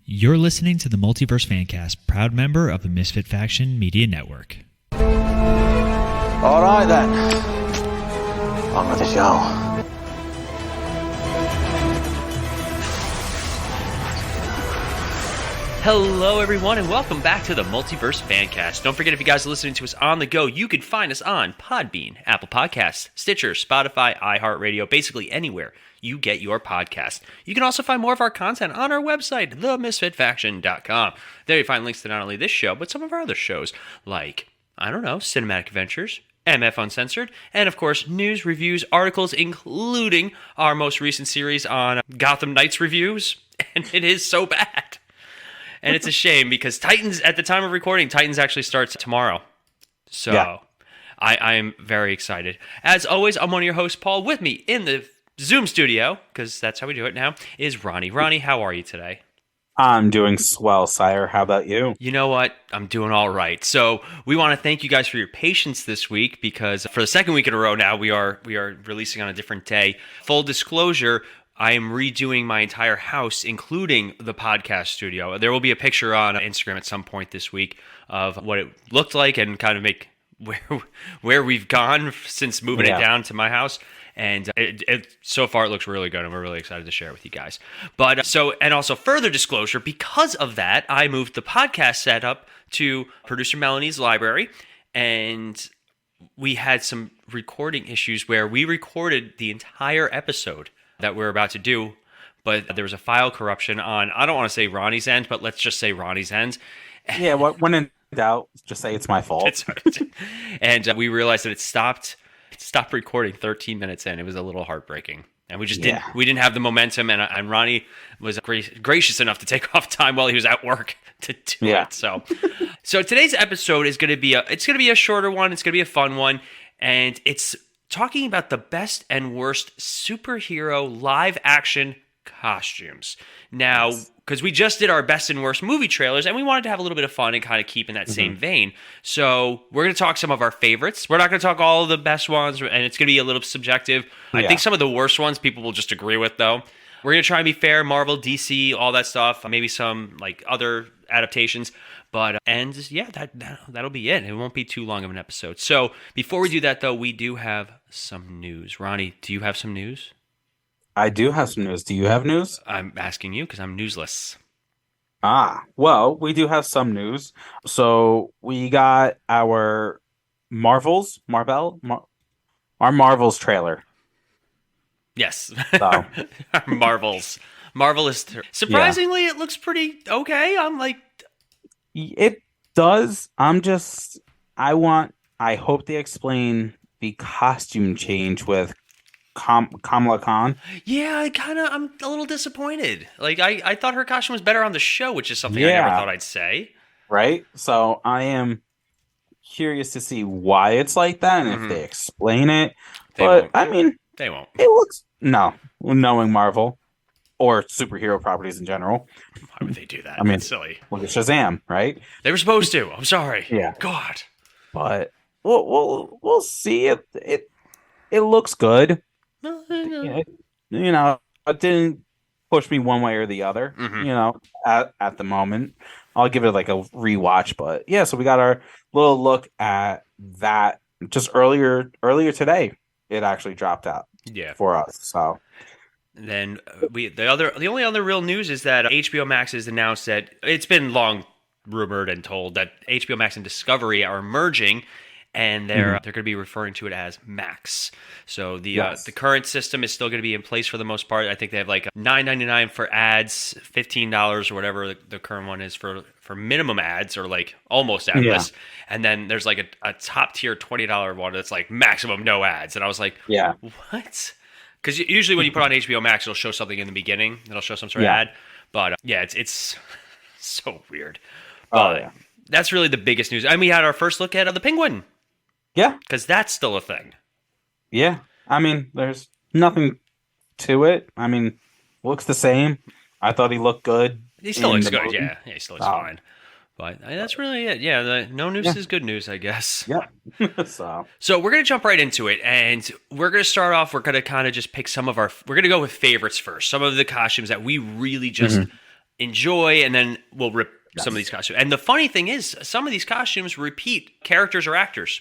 You're listening to the Multiverse Fancast, proud member of the Misfit Faction Media Network. All right then, on with the show. Hello everyone and welcome back to the Multiverse Fancast. Don't forget, if you guys are listening to us on the go, you can find us on Podbean, Apple Podcasts, Stitcher, Spotify, iHeartRadio, basically anywhere you get your podcast. You can also find more of our content on our website, themisfitfaction.com. There you find links to not only this show, but some of our other shows like, Cinematic Adventures, MF Uncensored, and of course, news, reviews, articles, including our most recent series on Gotham Knights reviews, and it is so bad. And it's a shame because Titans, at the time of recording, Titans actually starts tomorrow. So yeah. I am very excited. As always, I'm one of your hosts, Paul. With me in the Zoom studio, because that's how we do it now, is Ronnie. Ronnie, how are you today? I'm doing swell, sire. How about you? You know what? I'm doing all right. So we want to thank you guys for your patience this week, because for the second week in a row now, we are releasing on a different day. Full disclosure, I am redoing my entire house, including the podcast studio. There will be a picture on Instagram at some point this week of what it looked like and kind of make where we've gone since moving it down to my house. And so far it looks really good, and we're really excited to share it with you guys. But and also further disclosure, because of that, I moved the podcast setup to producer Melanie's library, and we had some recording issues where we recorded the entire episode that we're about to do, but there was a file corruption on, I don't want to say Ronnie's end, but let's just say Ronnie's end. Yeah, when in doubt, just say it's my fault. And we realized that it stopped recording 13 minutes in. It was a little heartbreaking. And we just didn't have the momentum, and Ronnie was gracious enough to take off time while he was at work to do it. So today's episode is going to be a shorter one. It's going to be a fun one, and it's talking about the best and worst superhero live action costumes. Now, because we just did our best and worst movie trailers, and we wanted to have a little bit of fun and kind of keep in that same vein. So we're going to talk some of our favorites. We're not going to talk all of the best ones, and it's going to be a little subjective. I think some of the worst ones people will just agree with, though. We're going to try and be fair, Marvel, DC, all that stuff, maybe some like other adaptations. But, that'll be it. It won't be too long of an episode. So before we do that, though, we do have some news. Ronnie, do you have some news? I do have some news. Do you have news? I'm asking you because I'm newsless. Well, we do have some news. So we got our Marvel's trailer. Yes. So. Marvel's. Surprisingly, it looks pretty okay. I'm like... It does. I hope they explain the costume change with Kamala Khan. Yeah, I'm a little disappointed. Like, I thought her costume was better on the show, which is something I never thought I'd say. Right? So I am curious to see why it's like that and if they explain it. They won't. They won't. It looks... No. Knowing Marvel or superhero properties in general. Why would they do that? It's silly. Look at Shazam, right? They were supposed to. I'm sorry. Yeah. God. But we'll see. It looks good. It didn't push me one way or the other. At the moment, I'll give it like a rewatch. But yeah, so we got our little look at that just earlier today. It actually dropped out. Yeah. For us. So. Then the only other real news is that HBO Max has announced that it's been long rumored and told that HBO Max and Discovery are merging, and they're going to be referring to it as Max. So the current system is still going to be in place for the most part. I think they have like $9.99 for ads, $15 or whatever the current one is for minimum ads, or like almost adless. And then there's like a top tier $20 one that's like maximum no ads. And I was like, what? Because usually when you put on HBO Max, it'll show something in the beginning. It'll show some sort of ad. But it's so weird. But that's really the biggest news. And we had our first look at the Penguin. Yeah. Because that's still a thing. Yeah. There's nothing to it. Looks the same. I thought he looked good. He still looks good. Yeah, he still looks fine. But that's really it. Yeah, no news is good news, I guess. Yeah. So we're going to jump right into it, and we're going to start off, we're going to kind of just pick some of our, we're going to go with favorites first. Some of the costumes that we really just enjoy, and then we'll rip some of these costumes. And the funny thing is, some of these costumes repeat characters or actors.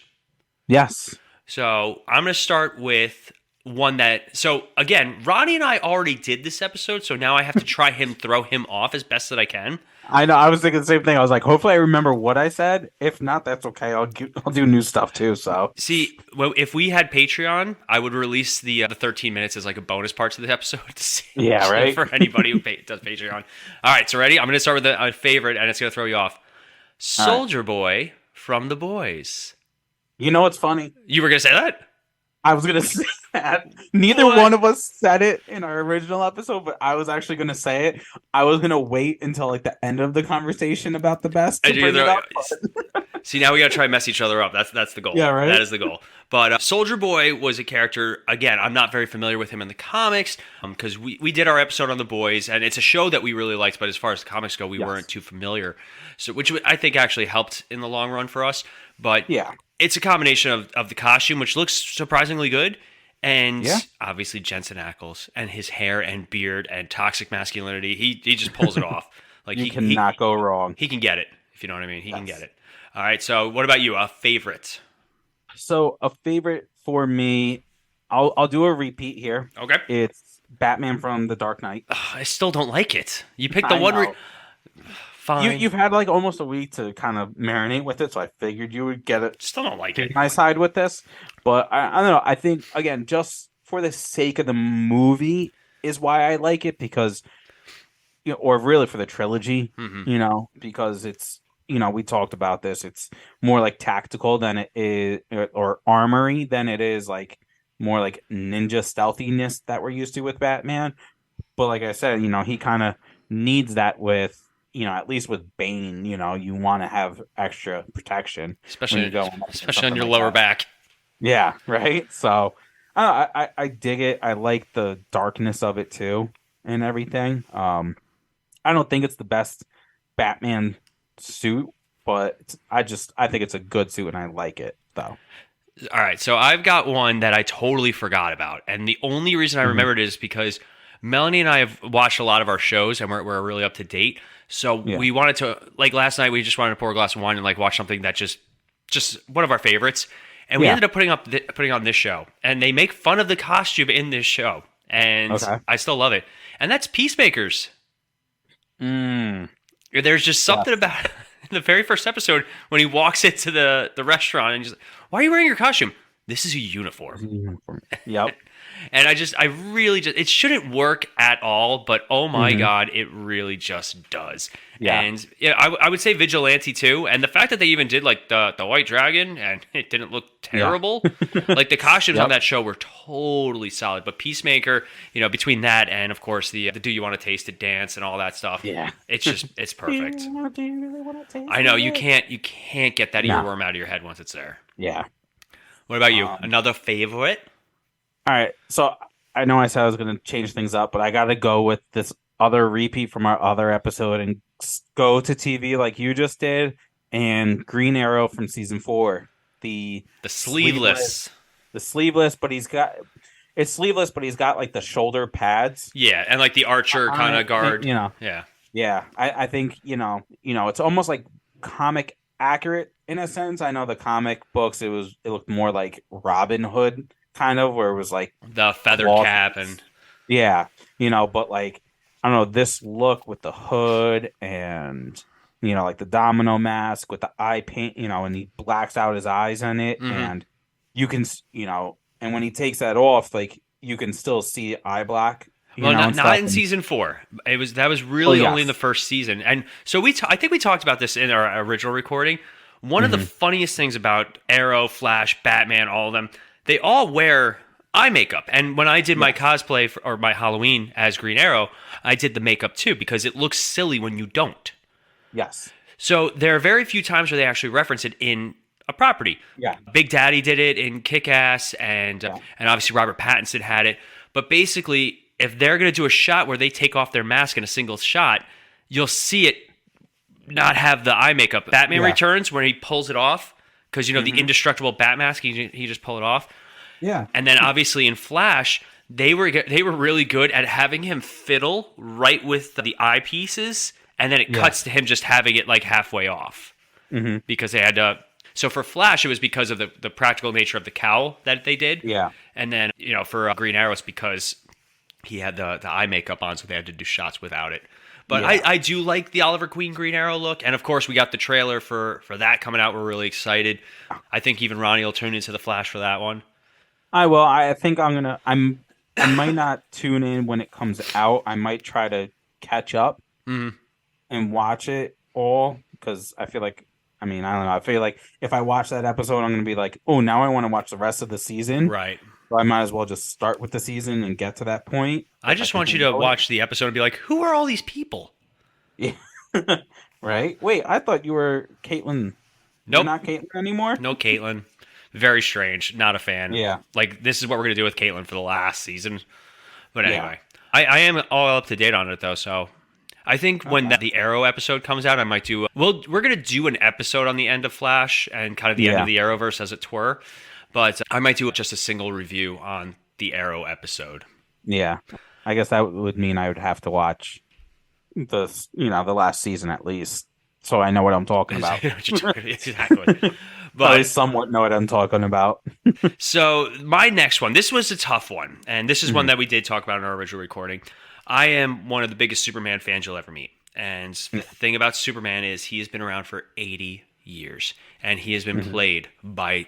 Yes. So I'm going to start with one that... So, again, Ronnie and I already did this episode, so now I have to try throw him off as best that I can. I know. I was thinking the same thing. I was like, hopefully I remember what I said. If not, that's okay. I'll do new stuff too. So see, well, if we had Patreon, I would release the 13 minutes as like a bonus part to the episode. To see, yeah, right. For anybody who does Patreon. All right, so ready? I'm going to start with a favorite, and it's going to throw you off. Soldier Boy from The Boys. You know what's funny? You were going to say that? I was going to say that. Neither one of us said it in our original episode, but I was actually going to say it. I was going to wait until like the end of the conversation about the best to bring it up. See, now we got to try and mess each other up. That's the goal. Yeah, right? That is the goal. But Soldier Boy was a character, again, I'm not very familiar with him in the comics because we did our episode on The Boys, and it's a show that we really liked, but as far as the comics go, we weren't too familiar. So, which I think actually helped in the long run for us. But yeah, it's a combination of the costume, which looks surprisingly good, and obviously Jensen Ackles and his hair and beard and toxic masculinity. He just pulls it off. Like you cannot go wrong. He can get it, if you know what I mean. He can get it. All right, so what about you? A favorite? So a favorite for me, I'll do a repeat here. Okay. It's Batman from The Dark Knight. I still don't like it. You picked the one. Fine. You've had like almost a week to kind of marinate with it, so I figured you would get it. Still don't like it. My side with this, but I don't know. I think again, just for the sake of the movie, is why I like it because, or really for the trilogy, because it's we talked about this. It's more like tactical than it is, or armory than it is like more like ninja stealthiness that we're used to with Batman. But like I said, he kind of needs that with. At least with Bane, you want to have extra protection, especially on your lower back. Yeah, right. So, I dig it. I like the darkness of it too, and everything. I don't think it's the best Batman suit, but I think it's a good suit, and I like it though. All right, so I've got one that I totally forgot about, and the only reason I remembered it is because Melanie and I have watched a lot of our shows, and we're really up to date. So we wanted to, like last night, we just wanted to pour a glass of wine and like watch something that just one of our favorites. And we ended up putting on this show. And they make fun of the costume in this show. And I still love it. And that's Peacemakers. There's just something about in the very first episode when he walks into the restaurant and he's like, why are you wearing your costume? This is a uniform. Yep. And I really it shouldn't work at all, but oh my God, it really just does. Yeah. And I would say Vigilante too. And the fact that they even did like the White Dragon and it didn't look terrible. Like the costumes on that show were totally solid. But Peacemaker, between that and of course the Do You Want to Taste It dance and all that stuff. Yeah. It's perfect. Do you really want to taste I know, you can't get that earworm out of your head once it's there. Yeah. What about you? Another favorite? All right, so I know I said I was going to change things up, but I got to go with this other repeat from our other episode and go to TV like you just did, and Green Arrow from season 4, the sleeveless, but he's got like the shoulder pads. Yeah, and like the Archer kind of guard. Yeah. I think it's almost like comic accurate in a sense. I know the comic books it looked more like Robin Hood. Kind of where it was like the feather cap and but like I don't know, this look with the hood and like the domino mask with the eye paint, and he blacks out his eyes on it, and you can and when he takes that off, like you can still see eye black. Not in season 4. That was really only in the first season, and so I think we talked about this in our original recording. One of the funniest things about Arrow, Flash, Batman, all of them. They all wear eye makeup. And when I did my cosplay or my Halloween as Green Arrow, I did the makeup too because it looks silly when you don't. Yes. So there are very few times where they actually reference it in a property. Yeah. Big Daddy did it in Kick-Ass and obviously Robert Pattinson had it. But basically, if they're going to do a shot where they take off their mask in a single shot, you'll see it not have the eye makeup. Batman Returns when he pulls it off. Because, the indestructible bat mask, he just pull it off. Yeah. And then obviously in Flash, they were really good at having him fiddle right with the eyepieces, and then it cuts to him just having it like halfway off because they had to. So for Flash, it was because of the practical nature of the cowl that they did. Yeah. And then, for Green Arrow, it's because he had the eye makeup on, so they had to do shots without it. But I do like the Oliver Queen Green Arrow look. And of course, we got the trailer for that coming out. We're really excited. I think even Ronnie will tune into the Flash for that one. I will. I think I might not tune in when it comes out. I might try to catch up and watch it all because I feel like, I don't know. I feel like if I watch that episode, I'm going to be like, oh, now I want to watch the rest of the season. Right. So I might as well just start with the season and get to that point. I just want you to watch the episode and be like, who are all these people? Yeah. Right? Wait, I thought you were Caitlin. Nope. You're not Caitlin anymore? No Caitlin. Very strange. Not a fan. Yeah. Like, this is what we're going to do with Caitlin for the last season. But anyway. I am all up to date on it, though, so... I think when the Arrow episode comes out, I might do... we're going to do an episode on the end of Flash and kind of the end of the Arrowverse, as it were. But I might do just a single review on the Arrow episode. Yeah. I guess that would mean I would have to watch the last season at least, so I know what I'm talking about. Exactly. But I somewhat know what I'm talking about. So my next one, this was a tough one. And this is one that we did talk about in our original recording. I am one of the biggest Superman fans you'll ever meet. And the thing about Superman is he has been around for 80 years. And he has been played by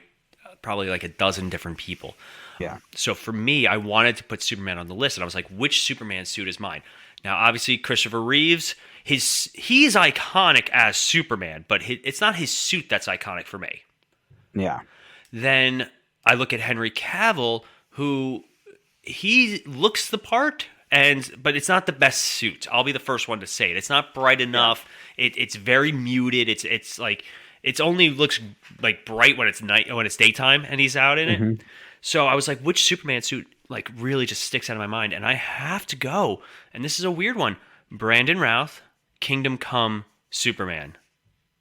probably like a dozen different people. Yeah. So for me, I wanted to put Superman on the list. And I was like, which Superman suit is mine? Now, obviously, Christopher Reeves, he's iconic as Superman. But it's not his suit that's iconic for me. Yeah. Then I look at Henry Cavill, who he looks the part... but it's not the best suit. I'll be the first one to say it. It's not bright enough. It's very muted. It's like it only looks like bright when it's daytime and he's out in it. So I was like, which Superman suit like really just sticks out of my mind? And I have to go. And this is a weird one. Brandon Routh, Kingdom Come Superman.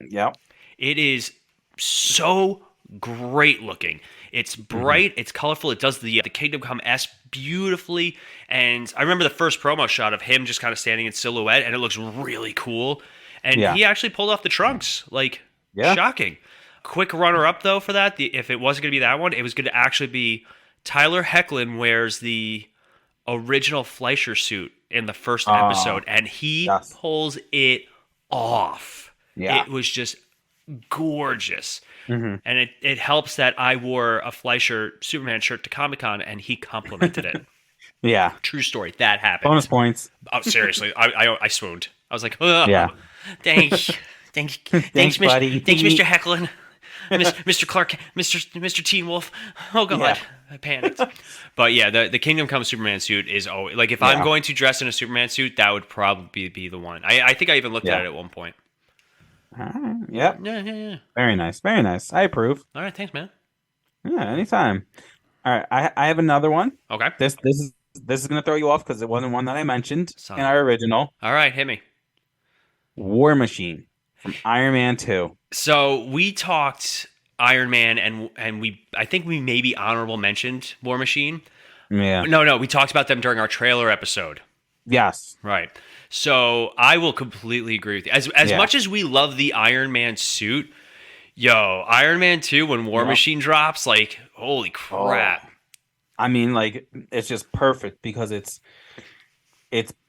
Yep. It is so great looking. It's bright, it's colorful, it does the Kingdom Come-esque beautifully, and I remember the first promo shot of him just kind of standing in silhouette, and it looks really cool, and he actually pulled off the trunks, shocking. Quick runner-up, though, for that, if it wasn't going to be that one, it was going to actually be Tyler Hoechlin wears the original Fleischer suit in the first episode, and he pulls it off. Yeah. It was just gorgeous. And it helps that I wore a Fleischer Superman shirt to Comic-Con and he complimented it. Yeah. True story. That happened. Bonus points. Oh, seriously. I swooned. I was like, oh, thanks. Thanks, buddy. Thanks, Mr. Hecklin. Mr. Clark, Mr. Teen Wolf. Oh, God. Yeah. I panicked. But yeah, the Kingdom Come Superman suit is always, like, if I'm going to dress in a Superman suit, that would probably be the one. I think I even looked at it at one point. Yep. Yeah. Very nice. Very nice. I approve. All right. Thanks, man. Yeah, anytime. All right. I have another one. Okay. This is going to throw you off because it wasn't one that I mentioned in our original. All right. Hit me. War Machine from Iron Man 2. So we talked Iron Man and I think we maybe honorable mentioned War Machine. Yeah. No. We talked about them during our trailer episode. Yes. Right. So I will completely agree with you. As much as we love the Iron Man suit, Iron Man 2 when War Machine drops, like, holy crap. I mean, like, it's just perfect because it's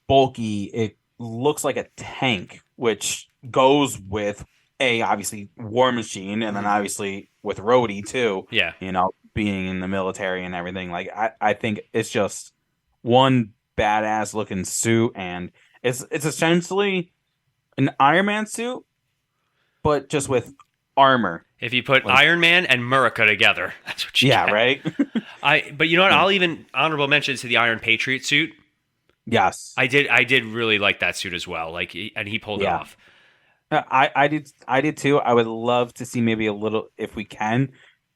bulky. It looks like a tank, which goes with obviously War Machine, and then obviously with Rhodey too. Yeah. Being in the military and everything. Like, I think it's just one badass looking suit, and it's essentially an Iron Man suit, but just with armor. If you put Iron Man and Murica together, that's what you get. Right? But you know what? I'll even honorable mention to the Iron Patriot suit. Yes. I did really like that suit as well. Like, and he pulled it off. I did too. I would love to see maybe a little, if we can,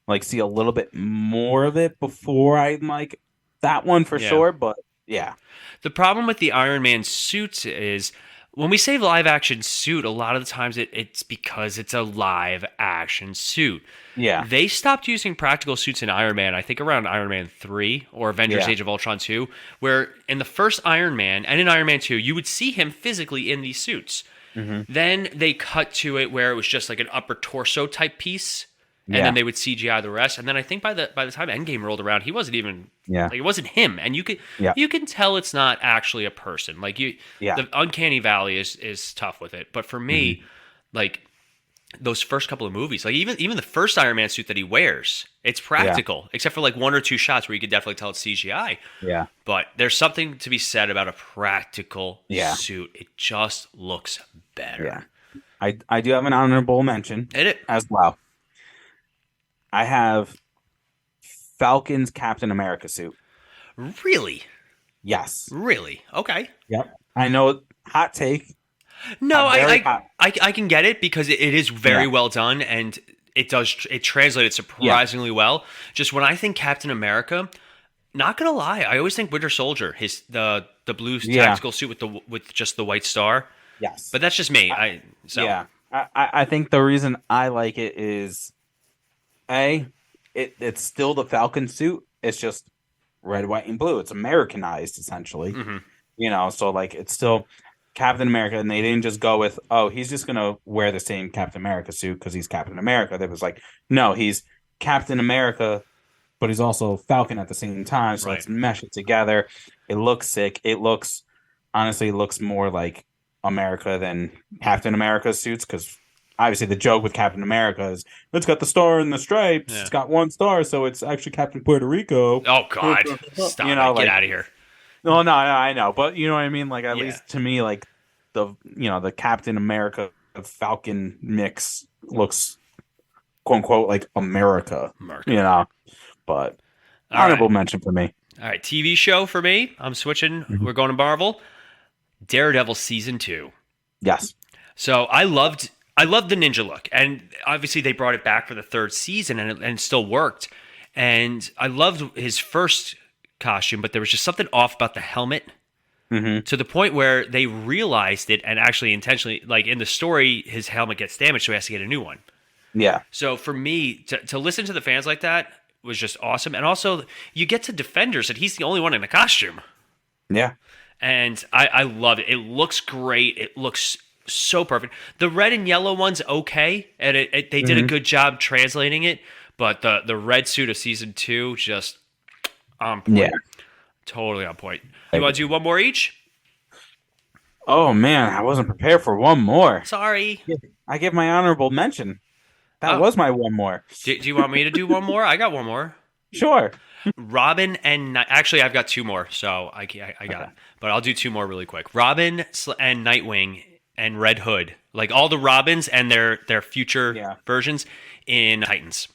like, see a little bit more of it before I like that one for sure. But yeah. The problem with the Iron Man suits is when we say live action suit, a lot of the times it's because it's a live action suit. Yeah. They stopped using practical suits in Iron Man, I think around Iron Man 3 or Avengers Age of Ultron 2, where in the first Iron Man and in Iron Man 2, you would see him physically in these suits. Mm-hmm. Then they cut to it where it was just like an upper torso type piece. And then they would CGI the rest. And then I think by the time Endgame rolled around, he wasn't even like, it wasn't him. And you can tell it's not actually a person. Like the uncanny valley is tough with it. But for me, like those first couple of movies, like even the first Iron Man suit that he wears, it's practical, except for like one or two shots where you could definitely tell it's CGI. Yeah. But there's something to be said about a practical suit. It just looks better. Yeah. I do have an honorable mention as well. I have Falcon's Captain America suit. Really? Yes. Really? Okay. Yep. I know, hot take. No, I can get it because it is very well done and it translated surprisingly well. Just when I think Captain America, not gonna lie, I always think Winter Soldier, the blue tactical suit with just the white star. Yes. But that's just me. I think the reason I like it is it's still the Falcon suit. It's just red, white, and blue. It's Americanized, essentially. Mm-hmm. So like it's still Captain America, and they didn't just go with, he's just gonna wear the same Captain America suit because he's Captain America. They was like, no, he's Captain America, but he's also Falcon at the same time. So let's mesh it together. It looks sick. It looks more like America than Captain America's suits because. Obviously, the joke with Captain America is it's got the star and the stripes. Yeah. It's got one star, so it's actually Captain Puerto Rico. Oh God! Stop! Get out of here. No, I know, but you know what I mean. Like at least to me, like the Captain America Falcon mix looks quote unquote like America. But honorable mention for me. All right, TV show for me. I'm switching. Mm-hmm. We're going to Marvel. Daredevil season 2. Yes. So I loved the ninja look, and obviously they brought it back for the third season, and it still worked. And I loved his first costume, but there was just something off about the helmet to the point where they realized it and actually intentionally, like in the story, his helmet gets damaged, so he has to get a new one. Yeah. So for me, to listen to the fans like that was just awesome. And also, you get to Defenders, and he's the only one in the costume. Yeah. And I love it. It looks great. It looks so perfect. The red and yellow one's okay, and they did a good job translating it, but the red suit of season 2 just on point. Yeah. Totally on point. You want to do one more each? Oh man, I wasn't prepared for one more. Sorry. I give my honorable mention. That was my one more. Do you want me to do one more? I got one more. Sure. Robin and actually I've got two more, so I got it. But I'll do two more really quick. Robin and Nightwing and Red Hood, like all the Robins and their future versions in Titans.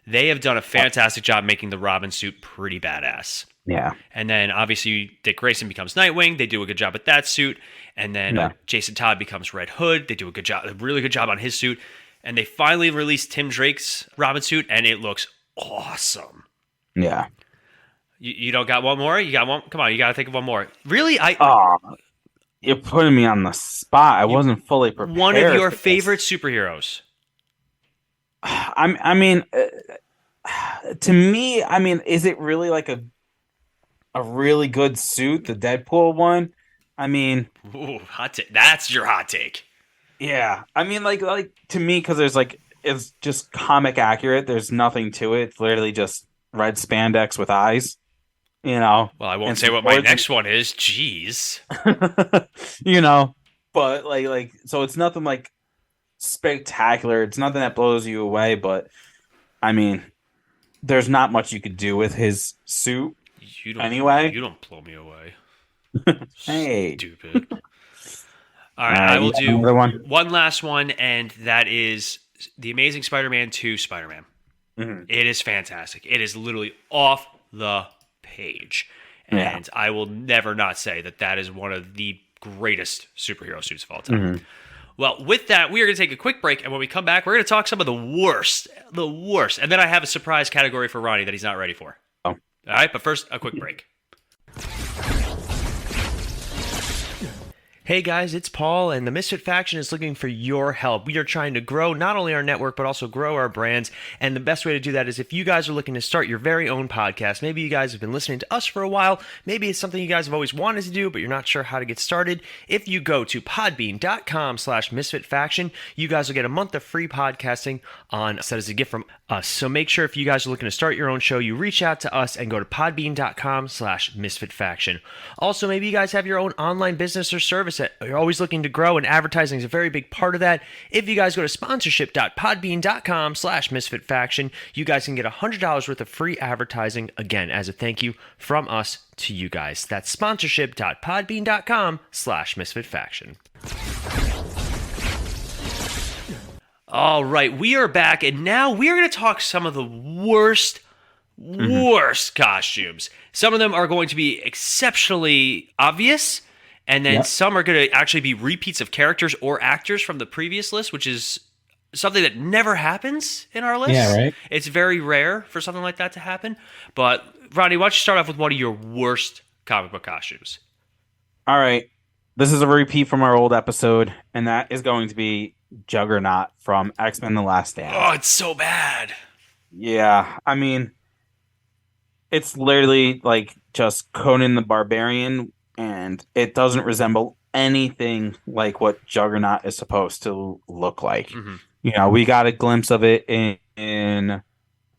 They have done a fantastic job making the Robin suit pretty badass. Yeah. And then obviously Dick Grayson becomes Nightwing. They do a good job with that suit. And then Jason Todd becomes Red Hood. They do a really good job on his suit. And they finally released Tim Drake's Robin suit, and it looks awesome. Yeah. You don't got one more? You got one? Come on, you got to think of one more. Really? You're putting me on the spot. I wasn't fully prepared. One of your favorite superheroes. I mean, to me, I mean, is it really like a really good suit, the Deadpool one? I mean, ooh, hot take. That's your hot take. Yeah, I mean, like to me, because it's just comic accurate. There's nothing to it. It's literally just red spandex with eyes. Well, I won't say what my next one is. Jeez. But like, so it's nothing like spectacular. It's nothing that blows you away. But I mean, there's not much you could do with his suit. You don't blow me away. Hey, stupid. All right, I will do one last one, and that is The Amazing Spider-Man 2 Spider-Man. Mm-hmm. It is fantastic. It is literally off the page. And I will never not say that is one of the greatest superhero suits of all time. Mm-hmm. Well, with that, we are going to take a quick break, and when we come back, we're going to talk some of the worst. And then I have a surprise category for Ronnie that he's not ready for. Oh. All right, but first, a quick break. Hey guys, it's Paul, and the Misfit Faction is looking for your help. We are trying to grow not only our network, but also grow our brands. And the best way to do that is if you guys are looking to start your very own podcast. Maybe you guys have been listening to us for a while. Maybe it's something you guys have always wanted to do, but you're not sure how to get started. If you go to podbean.com/misfitfaction, you guys will get a month of free podcasting set as a gift from us. So make sure if you guys are looking to start your own show, you reach out to us and go to podbean.com/misfitfaction. Also, maybe you guys have your own online business or service that you're always looking to grow, and advertising is a very big part of that. If you guys go to sponsorship.podbean.com/misfitfaction, you guys can get $100 worth of free advertising, again, as a thank you from us to you guys. That's sponsorship.podbean.com/misfitfaction. All right, we are back, and now we are going to talk some of the worst costumes. Some of them are going to be exceptionally obvious, and then some are going to actually be repeats of characters or actors from the previous list, which is something that never happens in our list. Yeah, right. It's very rare for something like that to happen. But, Ronnie, why don't you start off with one of your worst comic book costumes? All right. This is a repeat from our old episode, and that is going to be Juggernaut from X-Men The Last Stand. Oh, it's so bad. Yeah, I mean, it's literally like just Conan the Barbarian, and it doesn't resemble anything like what Juggernaut is supposed to look like. Mm-hmm. You know, we got a glimpse of it in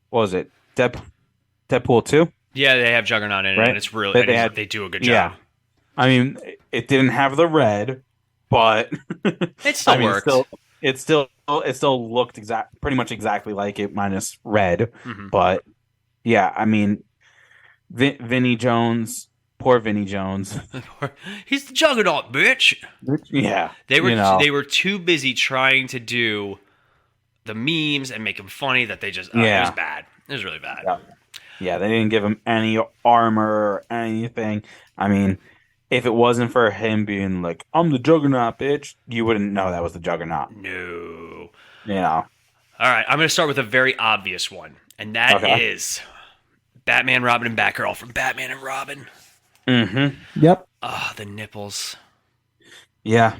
what was it? Deadpool 2? Yeah, they have Juggernaut in it, and it's really they do a good job. Yeah. I mean, it didn't have the red, but it still worked. It still looked pretty much exactly like it, minus red. Mm-hmm. But yeah, I mean, Vinnie Jones, poor Vinnie Jones. He's the Juggernaut, bitch. Yeah, they were too busy trying to do the memes and make him funny that they just it was bad. It was really bad. Yeah, they didn't give him any armor or anything. I mean, if it wasn't for him being like, I'm the Juggernaut, bitch, you wouldn't know that was the Juggernaut. No. You know. All right, I'm going to start with a very obvious one, and that is Batman, Robin, and Batgirl from Batman and Robin. Mm-hmm. Yep. The nipples. Yeah.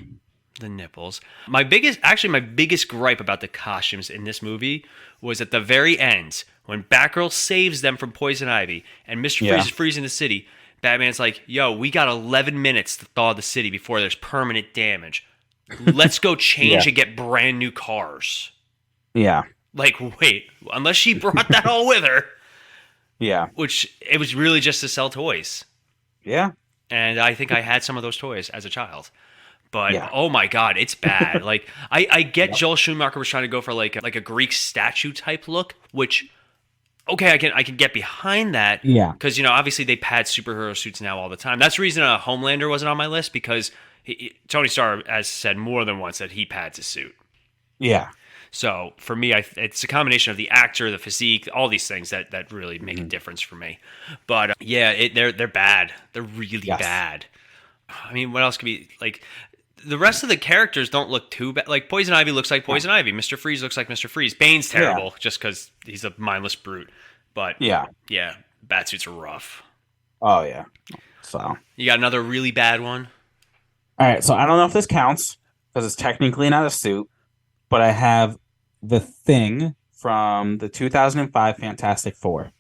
The nipples. My biggest gripe about the costumes in this movie was at the very end, when Batgirl saves them from Poison Ivy, and Mr. Freeze is freezing the city. Batman's like, yo, we got 11 minutes to thaw the city before there's permanent damage. Let's go change and get brand new cars. Yeah. Like, wait, unless she brought that all with her. Yeah. Which, it was really just to sell toys. Yeah. And I think I had some of those toys as a child. But, oh my God, it's bad. Like, I get Joel Schumacher was trying to go for like a Greek statue type look, which... Okay, I can get behind that. Yeah. Because, you know, obviously they pad superhero suits now all the time. That's the reason Homelander wasn't on my list, because Tony Starr has said more than once that he pads his suit. Yeah. So, for me, it's a combination of the actor, the physique, all these things that really make a difference for me. But, they're bad. They're really bad. I mean, what else could be, like... The rest of the characters don't look too bad. Like, Poison Ivy looks like Poison Ivy. Mr. Freeze looks like Mr. Freeze. Bane's terrible just because he's a mindless brute. But, Batsuits are rough. Oh, yeah. So. You got another really bad one? All right, so I don't know if this counts because it's technically not a suit, but I have the Thing from the 2005 Fantastic Four.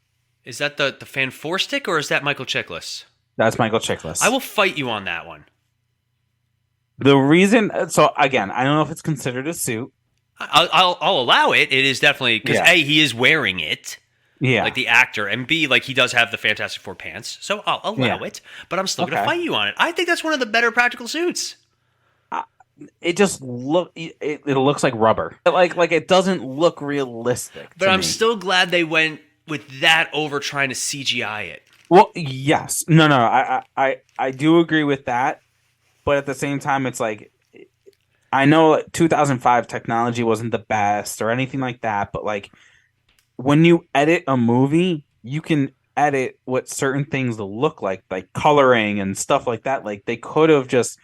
Is that the Fan Four stick, or is that Michael Chiklis? That's Michael Chiklis. I will fight you on that one. The reason, so again, I don't know if it's considered a suit. I'll allow it. It is definitely, because A, he is wearing it. Yeah. Like the actor. And B, like he does have the Fantastic Four pants. So I'll allow it. But I'm still going to fight you on it. I think that's one of the better practical suits. It just it looks like rubber. Like it doesn't look realistic. But I'm still glad they went with that over trying to CGI it. Well, yes. No. I do agree with that. But at the same time, it's like, I know 2005 technology wasn't the best or anything like that, but like when you edit a movie, you can edit what certain things look like coloring and stuff like that. Like they could have just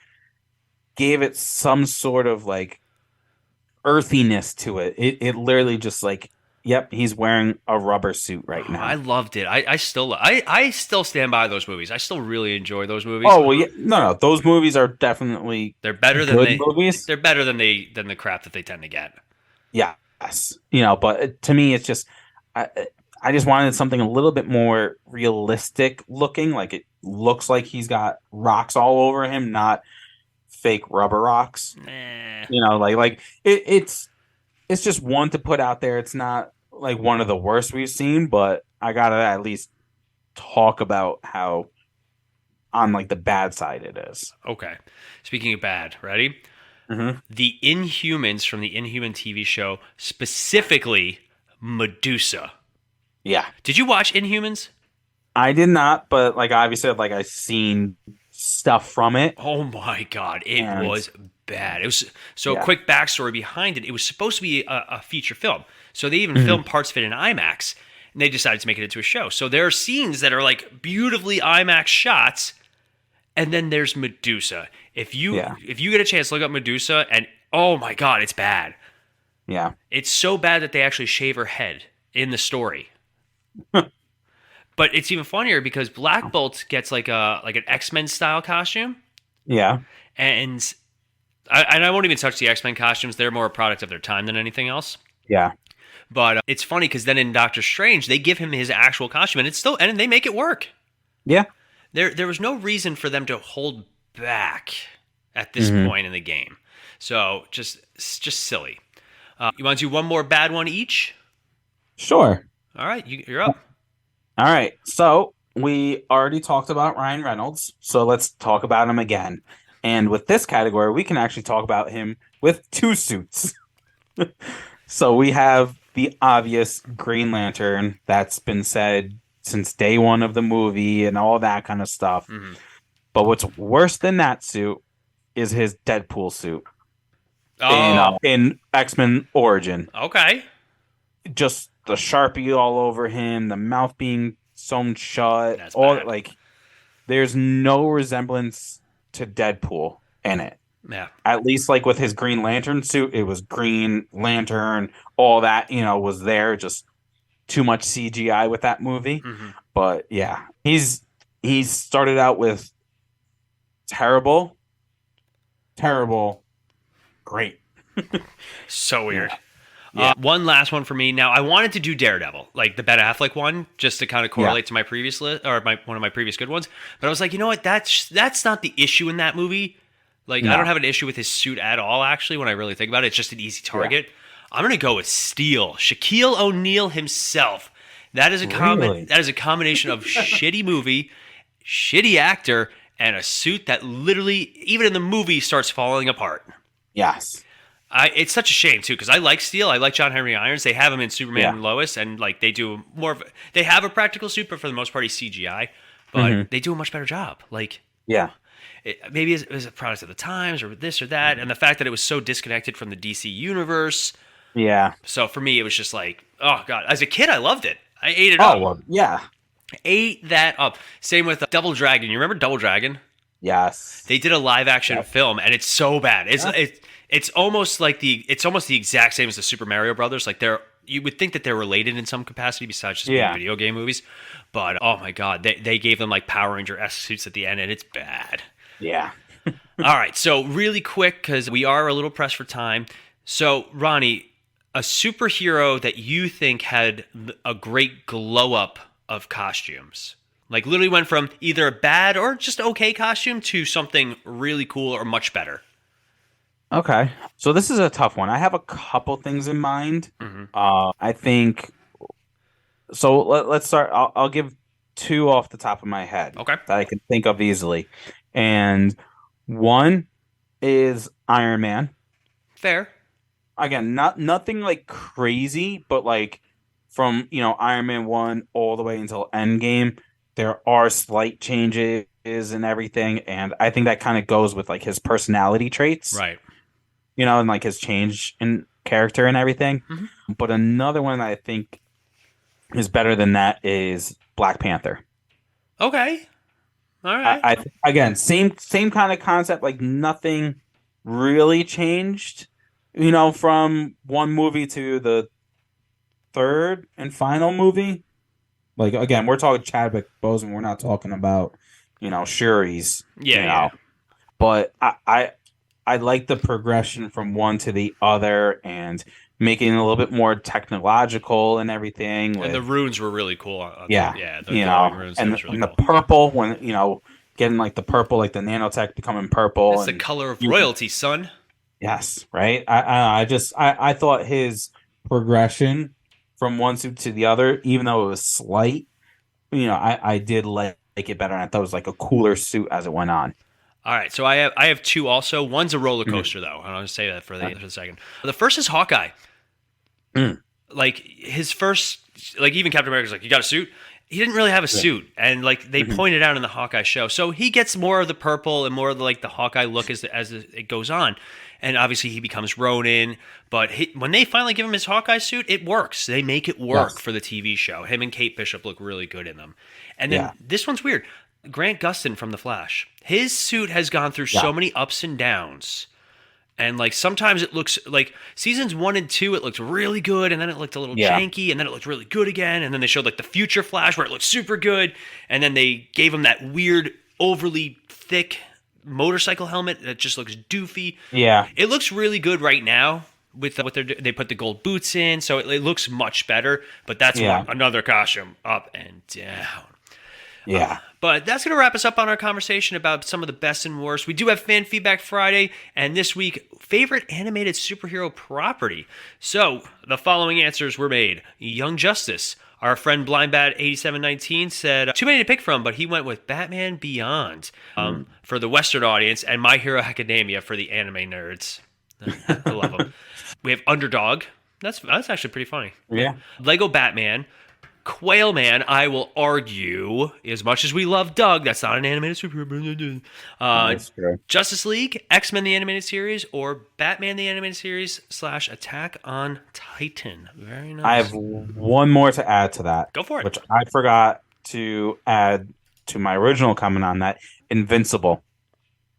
gave it some sort of like earthiness to it. It literally just like Yep, he's wearing a rubber suit right now. I loved it. I still stand by those movies. I still really enjoy those movies. Oh well, yeah, no, those movies are definitely they're better than good movies. They're better than the crap that they tend to get. Yes, but to me, it's just I just wanted something a little bit more realistic looking. Like it looks like he's got rocks all over him, not fake rubber rocks. It's just one to put out there. It's not like one of the worst we've seen, but I gotta at least talk about how on like the bad side it is. Okay. Speaking of bad, ready? Mm-hmm. The Inhumans from the Inhuman TV show, specifically Medusa. Yeah. Did you watch Inhumans? I did not, but like obviously like I've seen stuff from it. Oh my God. It was bad. It was a quick backstory behind it. It was supposed to be a feature film. So they even filmed parts of it in IMAX, and they decided to make it into a show. So there are scenes that are like beautifully IMAX shots, and then there's Medusa. If you get a chance, look up Medusa, and oh my God, it's bad. Yeah. It's so bad that they actually shave her head in the story. But it's even funnier because Black Bolt gets like an X-Men style costume. Yeah. And I won't even touch the X-Men costumes. They're more a product of their time than anything else. Yeah. But it's funny because then in Doctor Strange, they give him his actual costume, and they make it work. Yeah. There was no reason for them to hold back at this point in the game. So just silly. You want to do one more bad one each? Sure. All right, you're up. All right. So we already talked about Ryan Reynolds, so let's talk about him again. And with this category, we can actually talk about him with two suits. So we have the obvious Green Lantern that's been said since day one of the movie and all that kind of stuff. Mm-hmm. But what's worse than that suit is his Deadpool suit in X-Men Origin. Okay. Just the Sharpie all over him, the mouth being sewn shut. That's bad. Like, there's no resemblance to Deadpool in it. Yeah. At least like with his Green Lantern suit, it was Green Lantern, all that, was there. Just too much CGI with that movie. Mm-hmm. But yeah, he's started out with terrible, great. So weird. Yeah. One last one for me. Now, I wanted to do Daredevil, like the Ben Affleck one, just to kind of correlate to my previous list or one of my previous good ones. But I was like, you know what? That's not the issue in that movie. Like, no. I don't have an issue with his suit at all, actually, when I really think about it. It's just an easy target. Yeah. I'm going to go with Steel. Shaquille O'Neal himself. That is a combination of shitty movie, shitty actor, and a suit that literally, even in the movie, starts falling apart. Yes. It's such a shame, too, because I like Steel. I like John Henry Irons. They have him in Superman and Lois, and like they do more of they have a practical suit, but for the most part, he's CGI. But they do a much better job. Like, yeah. Maybe it was a product of the times or this or that, and the fact that it was so disconnected from the DC universe. Yeah. So for me, it was just like, oh God. As a kid, I loved it. I ate it up. Well, yeah. I ate that up. Same with Double Dragon. You remember Double Dragon? Yes. They did a live action film, and it's so bad. It's almost the exact same as the Super Mario Brothers. Like you would think that they're related in some capacity besides just being video game movies. But oh my God, they gave them like Power Ranger-esque suits at the end, and it's bad. Yeah. All right. So really quick, because we are a little pressed for time. So Ronnie, a superhero that you think had a great glow up of costumes, like literally went from either a bad or just okay costume to something really cool or much better. Okay. So this is a tough one. I have a couple things in mind. Mm-hmm. I think. So let's start. I'll give two off the top of my head. Okay. That I can think of easily. And one is Iron Man. Fair. Again, nothing like crazy, but like from Iron Man 1 all the way until Endgame, there are slight changes and everything, and I think that kind of goes with like his personality traits, right? And like his change in character and everything. Mm-hmm. But another one that I think is better than that is Black Panther. Okay. All right. Again, same kind of concept. Like nothing really changed, from one movie to the third and final movie. Like, again, we're talking Chadwick Boseman. We're not talking about, Shuri's. Yeah. But I like the progression from one to the other and making it a little bit more technological and everything. And the runes were really cool. The runes, and, was really and the cool. purple when getting like the purple, like the nanotech becoming purple. It's the color of royalty, son. Yes, right. I thought his progression from one suit to the other, even though it was slight, I did like it better, and I thought it was like a cooler suit as it went on. All right, so I have two also. One's a roller coaster though. I'll just say that for the second. The first is Hawkeye. Like his first, like even Captain America's like, you got a suit? He didn't really have a suit, and like they pointed out in the Hawkeye show, so he gets more of the purple and more of the Hawkeye look as it goes on. And obviously he becomes Ronin, but when they finally give him his Hawkeye suit, it works. They make it work for the TV show. Him and Kate Bishop look really good in them. And then this one's weird. Grant Gustin from The Flash. His suit has gone through so many ups and downs. And like sometimes it looks like seasons 1 and 2, it looked really good, and then it looked a little janky, and then it looked really good again, and then they showed like the future Flash where it looked super good, and then they gave him that weird, overly thick motorcycle helmet that just looks doofy. Yeah, it looks really good right now with what they put the gold boots in, so it looks much better. But that's another costume up and down. Yeah. But that's going to wrap us up on our conversation about some of the best and worst. We do have Fan Feedback Friday, and this week, favorite animated superhero property. So the following answers were made. Young Justice. Our friend BlindBat8719 said, too many to pick from, but he went with Batman Beyond for the Western audience and My Hero Academia for the anime nerds. I love them. We have Underdog. That's actually pretty funny. Yeah. Lego Batman. Quail Man, I will argue, as much as we love Doug, that's not an animated superhero. That's true. Justice League, X-Men the Animated Series, or Batman the Animated Series / Attack on Titan. Very nice. I have one more to add to that. Go for it. Which I forgot to add to my original comment on that. Invincible.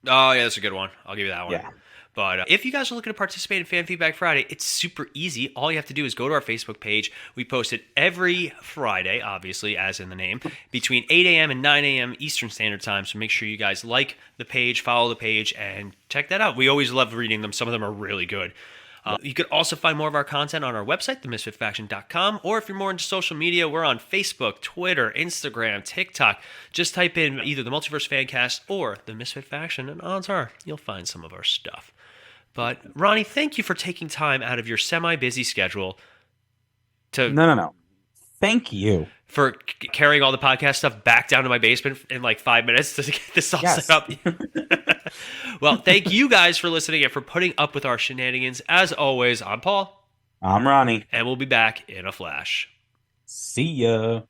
Oh, yeah, that's a good one. I'll give you that one. Yeah. But if you guys are looking to participate in Fan Feedback Friday, it's super easy. All you have to do is go to our Facebook page. We post it every Friday, obviously, as in the name, between 8 a.m. and 9 a.m. Eastern Standard Time. So make sure you guys like the page, follow the page, and check that out. We always love reading them. Some of them are really good. You could also find more of our content on our website, themisfitfaction.com, or if you're more into social media, we're on Facebook, Twitter, Instagram, TikTok. Just type in either the Multiverse Fancast or the Misfit Faction, and odds are you'll find some of our stuff. But, Ronnie, thank you for taking time out of your semi-busy schedule to... No. Thank you. For carrying all the podcast stuff back down to my basement in like 5 minutes to get this all set up. Well, thank you guys for listening and for putting up with our shenanigans. As always, I'm Paul. I'm Ronnie. And we'll be back in a flash. See ya.